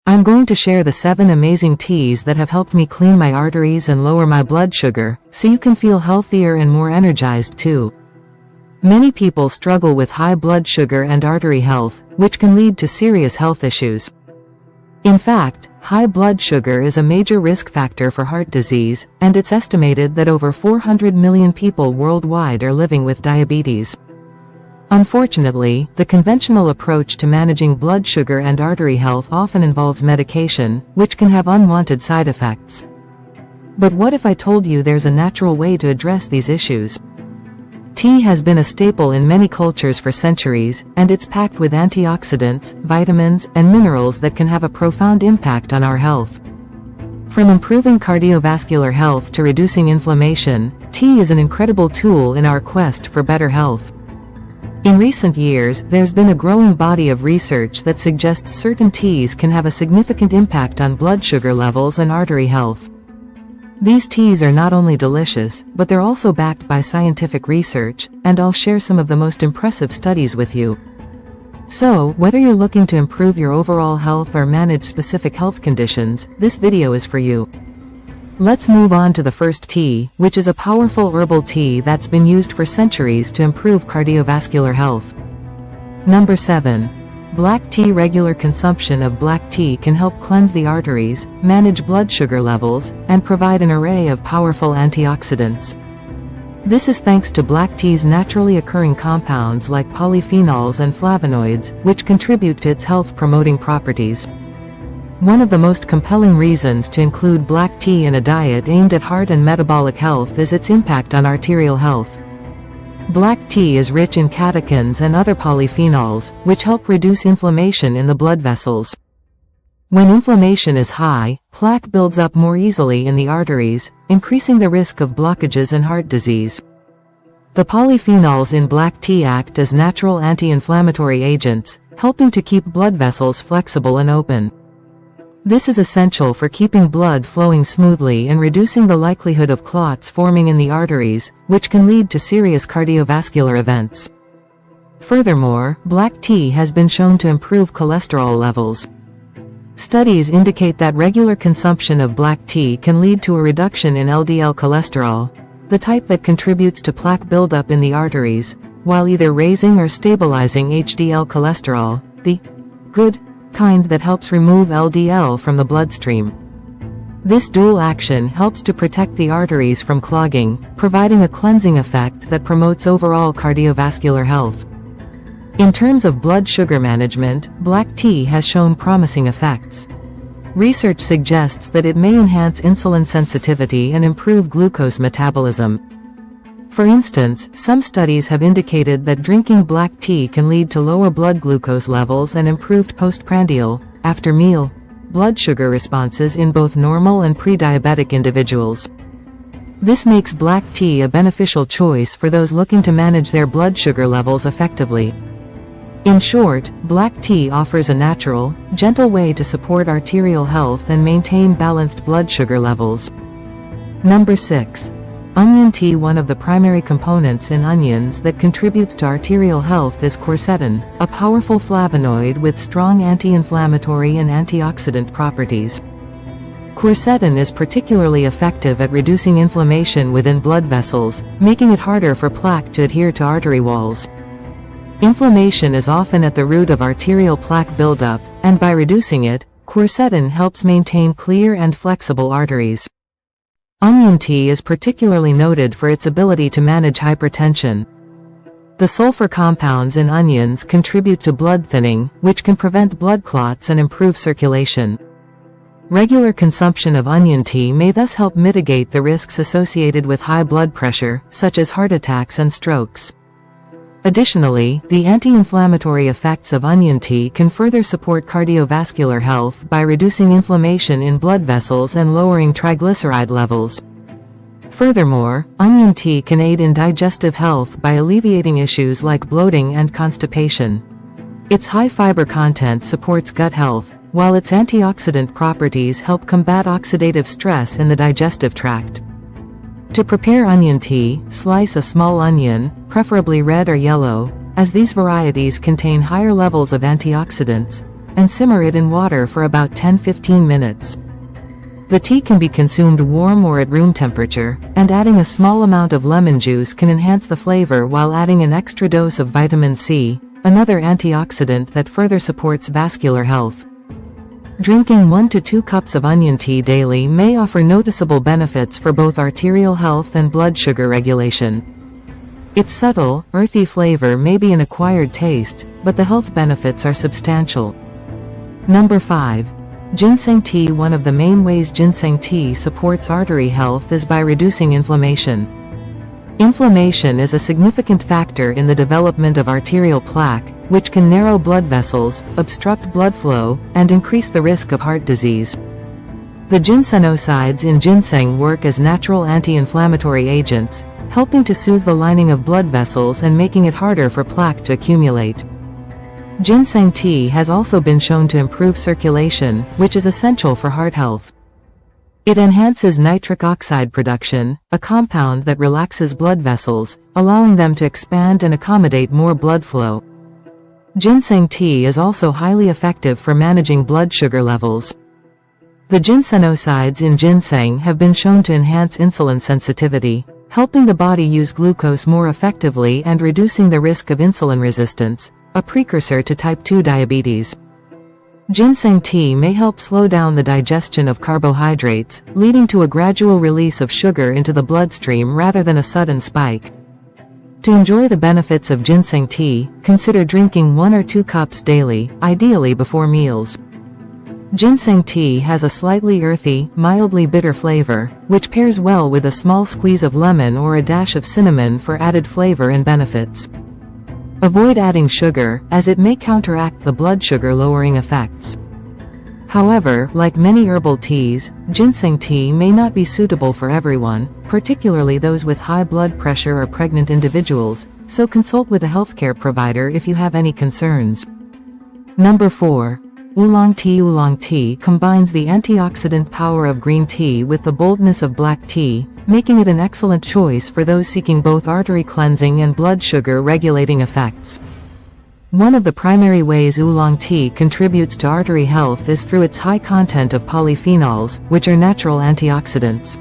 I'm going to share the 7 amazing teas that have helped me clean my arteries and lower my blood sugar, so you can feel healthier and more energized too. Many people struggle with high blood sugar and artery health, which can lead to serious health issues. In fact, high blood sugar is a major risk factor for heart disease, and it's estimated that over 400 million people worldwide are living with diabetes. Unfortunately, the conventional approach to managing blood sugar and artery health often involves medication, which can have unwanted side effects. But what if I told you there's a natural way to address these issues? Tea has been a staple in many cultures for centuries, and it's packed with antioxidants, vitamins, and minerals that can have a profound impact on our health. From improving cardiovascular health to reducing inflammation, tea is an incredible tool in our quest for better health. In recent years, there's been a growing body of research that suggests certain teas can have a significant impact on blood sugar levels and artery health. These teas are not only delicious, but they're also backed by scientific research, and I'll share some of the most impressive studies with you. So, whether you're looking to improve your overall health or manage specific health conditions, this video is for you. Let's move on to the first tea, which is a powerful herbal tea that's been used for centuries to improve cardiovascular health. Number 7. Black tea. Regular consumption of black tea can help cleanse the arteries, manage blood sugar levels, and provide an array of powerful antioxidants. This is thanks to black tea's naturally occurring compounds like polyphenols and flavonoids, which contribute to its health-promoting properties. One of the most compelling reasons to include black tea in a diet aimed at heart and metabolic health is its impact on arterial health. Black tea is rich in catechins and other polyphenols, which help reduce inflammation in the blood vessels. When inflammation is high, plaque builds up more easily in the arteries, increasing the risk of blockages and heart disease. The polyphenols in black tea act as natural anti-inflammatory agents, helping to keep blood vessels flexible and open. This is essential for keeping blood flowing smoothly and reducing the likelihood of clots forming in the arteries, which can lead to serious cardiovascular events. Furthermore, black tea has been shown to improve cholesterol levels. Studies indicate that regular consumption of black tea can lead to a reduction in LDL cholesterol, the type that contributes to plaque buildup in the arteries, while either raising or stabilizing HDL cholesterol, the good kind that helps remove LDL from the bloodstream. This dual action helps to protect the arteries from clogging, providing a cleansing effect that promotes overall cardiovascular health. In terms of blood sugar management, black tea has shown promising effects. Research suggests that it may enhance insulin sensitivity and improve glucose metabolism. For instance, some studies have indicated that drinking black tea can lead to lower blood glucose levels and improved postprandial, after-meal, blood sugar responses in both normal and pre-diabetic individuals. This makes black tea a beneficial choice for those looking to manage their blood sugar levels effectively. In short, black tea offers a natural, gentle way to support arterial health and maintain balanced blood sugar levels. Number 6. Onion tea. One of the primary components in onions that contributes to arterial health is quercetin, a powerful flavonoid with strong anti-inflammatory and antioxidant properties. Quercetin is particularly effective at reducing inflammation within blood vessels, making it harder for plaque to adhere to artery walls. Inflammation is often at the root of arterial plaque buildup, and by reducing it, quercetin helps maintain clear and flexible arteries. Onion tea is particularly noted for its ability to manage hypertension. The sulfur compounds in onions contribute to blood thinning, which can prevent blood clots and improve circulation. Regular consumption of onion tea may thus help mitigate the risks associated with high blood pressure, such as heart attacks and strokes. Additionally, the anti-inflammatory effects of onion tea can further support cardiovascular health by reducing inflammation in blood vessels and lowering triglyceride levels. Furthermore, onion tea can aid in digestive health by alleviating issues like bloating and constipation. Its high fiber content supports gut health, while its antioxidant properties help combat oxidative stress in the digestive tract. To prepare onion tea, slice a small onion, preferably red or yellow, as these varieties contain higher levels of antioxidants, and simmer it in water for about 10–15 minutes. The tea can be consumed warm or at room temperature, and adding a small amount of lemon juice can enhance the flavor while adding an extra dose of vitamin C, another antioxidant that further supports vascular health. Drinking 1 to 2 cups of onion tea daily may offer noticeable benefits for both arterial health and blood sugar regulation. Its subtle, earthy flavor may be an acquired taste, but the health benefits are substantial. Number 5. Ginseng tea. One of the main ways ginseng tea supports artery health is by reducing inflammation. Inflammation is a significant factor in the development of arterial plaque, which can narrow blood vessels, obstruct blood flow, and increase the risk of heart disease. The ginsenosides in ginseng work as natural anti-inflammatory agents, helping to soothe the lining of blood vessels and making it harder for plaque to accumulate. Ginseng tea has also been shown to improve circulation, which is essential for heart health. It enhances nitric oxide production, a compound that relaxes blood vessels, allowing them to expand and accommodate more blood flow. Ginseng tea is also highly effective for managing blood sugar levels. The ginsenosides in ginseng have been shown to enhance insulin sensitivity, helping the body use glucose more effectively and reducing the risk of insulin resistance, a precursor to type 2 diabetes. Ginseng tea may help slow down the digestion of carbohydrates, leading to a gradual release of sugar into the bloodstream rather than a sudden spike. To enjoy the benefits of ginseng tea, consider drinking 1 or 2 cups daily, ideally before meals. Ginseng tea has a slightly earthy, mildly bitter flavor, which pairs well with a small squeeze of lemon or a dash of cinnamon for added flavor and benefits. Avoid adding sugar, as it may counteract the blood sugar lowering effects. However, like many herbal teas, ginseng tea may not be suitable for everyone, particularly those with high blood pressure or pregnant individuals, so consult with a healthcare provider if you have any concerns. Number 4. Oolong tea. Oolong tea combines the antioxidant power of green tea with the boldness of black tea, making it an excellent choice for those seeking both artery cleansing and blood sugar regulating effects. One of the primary ways oolong tea contributes to artery health is through its high content of polyphenols, which are natural antioxidants.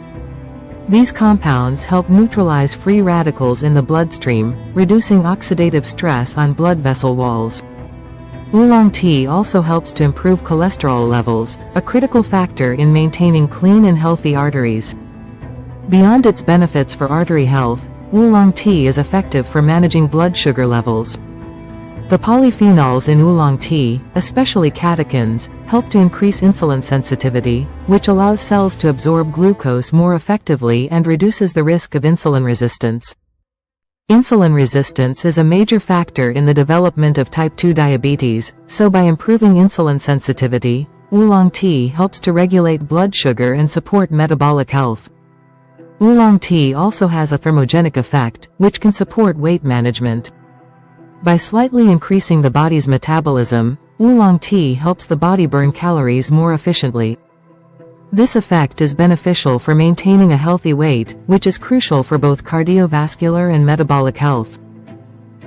These compounds help neutralize free radicals in the bloodstream, reducing oxidative stress on blood vessel walls. Oolong tea also helps to improve cholesterol levels, a critical factor in maintaining clean and healthy arteries. Beyond its benefits for artery health, oolong tea is effective for managing blood sugar levels. The polyphenols in oolong tea, especially catechins, help to increase insulin sensitivity, which allows cells to absorb glucose more effectively and reduces the risk of insulin resistance. Insulin resistance is a major factor in the development of type 2 diabetes, so by improving insulin sensitivity, oolong tea helps to regulate blood sugar and support metabolic health. Oolong tea also has a thermogenic effect, which can support weight management. By slightly increasing the body's metabolism, oolong tea helps the body burn calories more efficiently. This effect is beneficial for maintaining a healthy weight, which is crucial for both cardiovascular and metabolic health.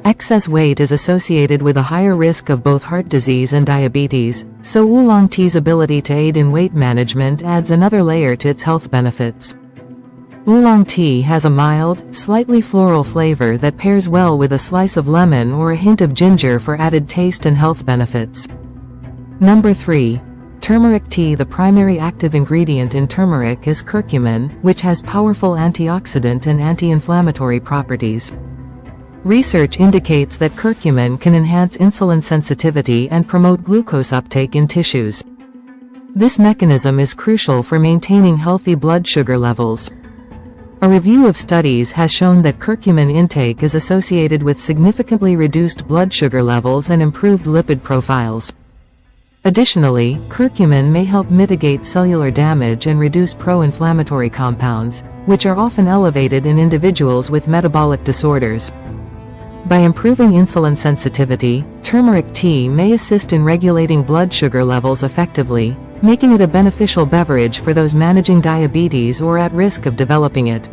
Excess weight is associated with a higher risk of both heart disease and diabetes, so oolong tea's ability to aid in weight management adds another layer to its health benefits. Oolong tea has a mild, slightly floral flavor that pairs well with a slice of lemon or a hint of ginger for added taste and health benefits. Number 3. Turmeric tea. The primary active ingredient in turmeric is curcumin, which has powerful antioxidant and anti-inflammatory properties. Research indicates that curcumin can enhance insulin sensitivity and promote glucose uptake in tissues. This mechanism is crucial for maintaining healthy blood sugar levels. A review of studies has shown that curcumin intake is associated with significantly reduced blood sugar levels and improved lipid profiles. Additionally, curcumin may help mitigate cellular damage and reduce pro-inflammatory compounds, which are often elevated in individuals with metabolic disorders. By improving insulin sensitivity, turmeric tea may assist in regulating blood sugar levels effectively, making it a beneficial beverage for those managing diabetes or at risk of developing it.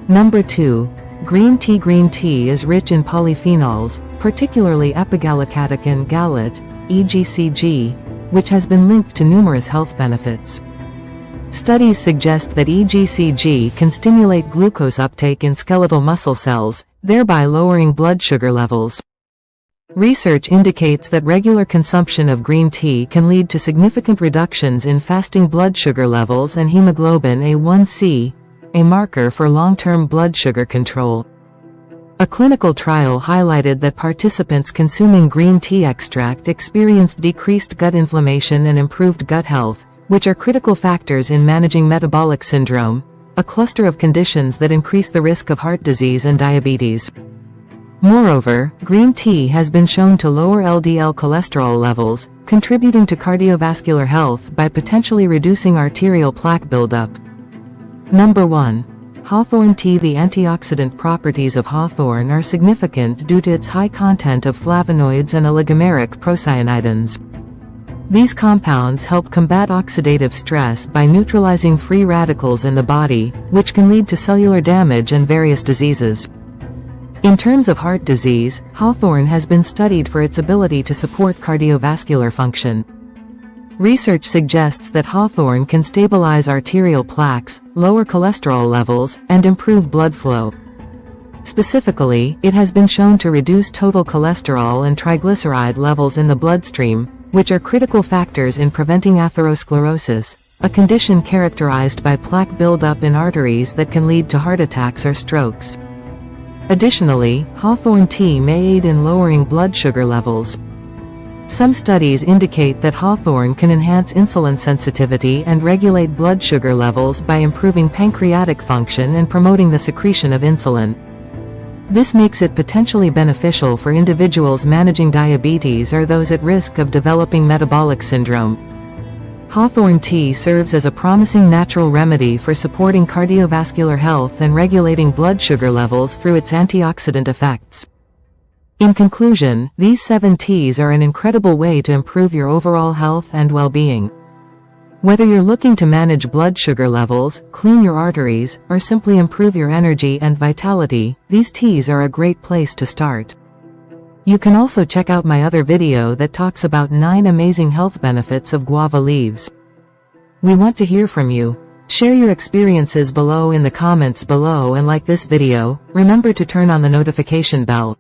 Number 2. Green tea. Green tea is rich in polyphenols, particularly epigallocatechin gallate, EGCG, which has been linked to numerous health benefits. Studies suggest that EGCG can stimulate glucose uptake in skeletal muscle cells, thereby lowering blood sugar levels. Research indicates that regular consumption of green tea can lead to significant reductions in fasting blood sugar levels and hemoglobin A1c, a marker for long-term blood sugar control. A clinical trial highlighted that participants consuming green tea extract experienced decreased gut inflammation and improved gut health, which are critical factors in managing metabolic syndrome, a cluster of conditions that increase the risk of heart disease and diabetes. Moreover, green tea has been shown to lower LDL cholesterol levels, contributing to cardiovascular health by potentially reducing arterial plaque buildup. Number 1. Hawthorn tea. The antioxidant properties of hawthorn are significant due to its high content of flavonoids and oligomeric procyanidins. These compounds help combat oxidative stress by neutralizing free radicals in the body, which can lead to cellular damage and various diseases. In terms of heart disease, hawthorn has been studied for its ability to support cardiovascular function. Research suggests that hawthorn can stabilize arterial plaques, lower cholesterol levels, and improve blood flow. Specifically, it has been shown to reduce total cholesterol and triglyceride levels in the bloodstream, which are critical factors in preventing atherosclerosis, a condition characterized by plaque buildup in arteries that can lead to heart attacks or strokes. Additionally, hawthorn tea may aid in lowering blood sugar levels. Some studies indicate that hawthorn can enhance insulin sensitivity and regulate blood sugar levels by improving pancreatic function and promoting the secretion of insulin. This makes it potentially beneficial for individuals managing diabetes or those at risk of developing metabolic syndrome. Hawthorn tea serves as a promising natural remedy for supporting cardiovascular health and regulating blood sugar levels through its antioxidant effects. In conclusion, these 7 teas are an incredible way to improve your overall health and well-being. Whether you're looking to manage blood sugar levels, clean your arteries, or simply improve your energy and vitality, these teas are a great place to start. You can also check out my other video that talks about 9 amazing health benefits of guava leaves. We want to hear from you. Share your experiences below in the comments below and like this video. Remember to turn on the notification bell.